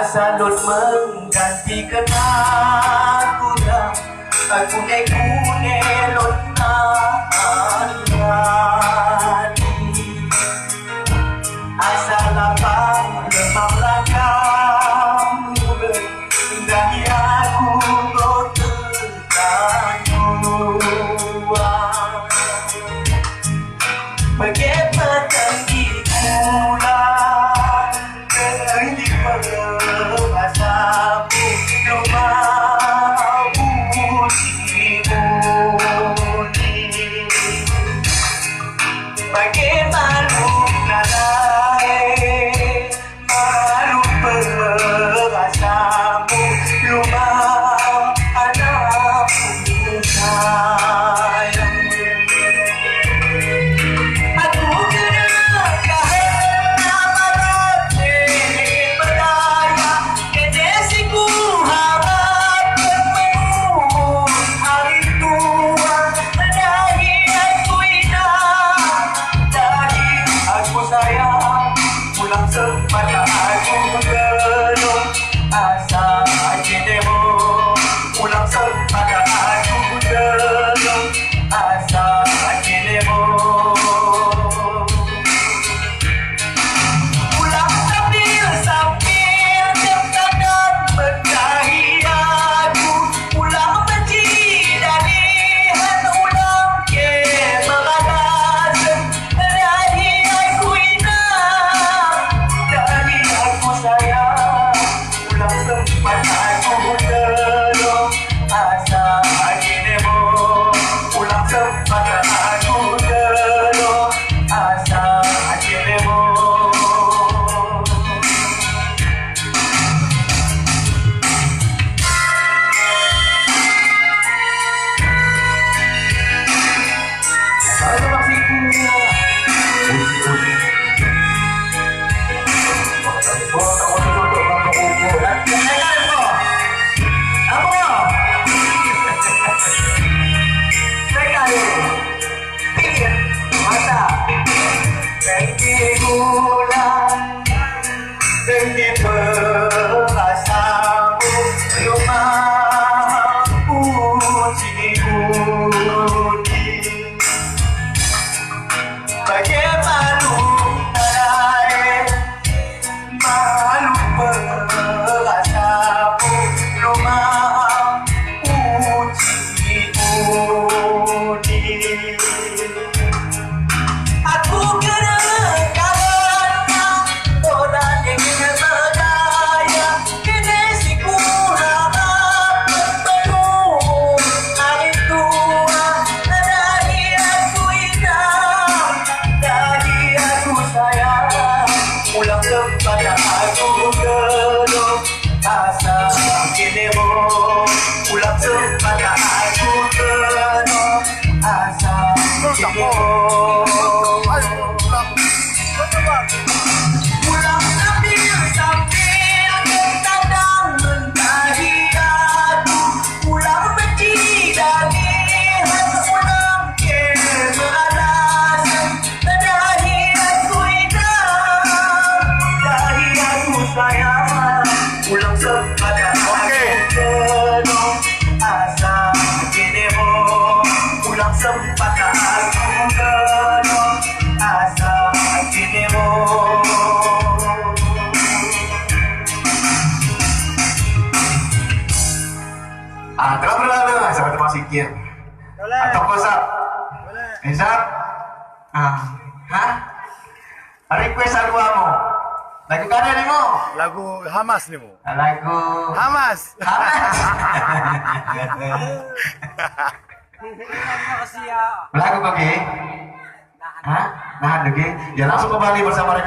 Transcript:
salud menggantikan aku dah. Aku kune lonan asal lapang lemah langkahmu dari aku kau tertanyuan bagaimana tinggi bulan tinggi perbasamu rumah budi bagaimana malu perbasamu rumah anakku sayang. Aku kena kahena marate berdaya kedesiku harap ketemu hari tua dahi aku indah dahi aku sayang pulang sepatah aku gelung asa demo pulang sepatah aku gelung asa demo pulang sambil terkadang berdahi aku pulang benci dari hati ulang ke beralas dari aku indah dari aku sayang pulang sempat aku gelung asa demo pulang sempat aku gelung asa demo. Tinggi perasaanmu rumah puji budi bagaimana malu perasaanmu rumah puji budi. Aku kena kahena orang yang berdaya kedesiku harap ketemu hari tua dari aku indah dari aku sayang pulang kepada aku gelung asa demo pulang kepada aku gelung asa demo. Pulang sambil terkadang mendahi aku pulang benci dari hati ulang ke beralas dari aku indah dari aku sayang pulang sepatah aku gelung asa demo pulang sepatah aku gelung asa demo. Telah berlalu sahabat termasuk sikit atau kosap Ezak request lagu kamu lagu kada ni mo Lagu Hamas ni mo. lagu Hamas. lagu kaki nahan lagi ya langsung kembali bersama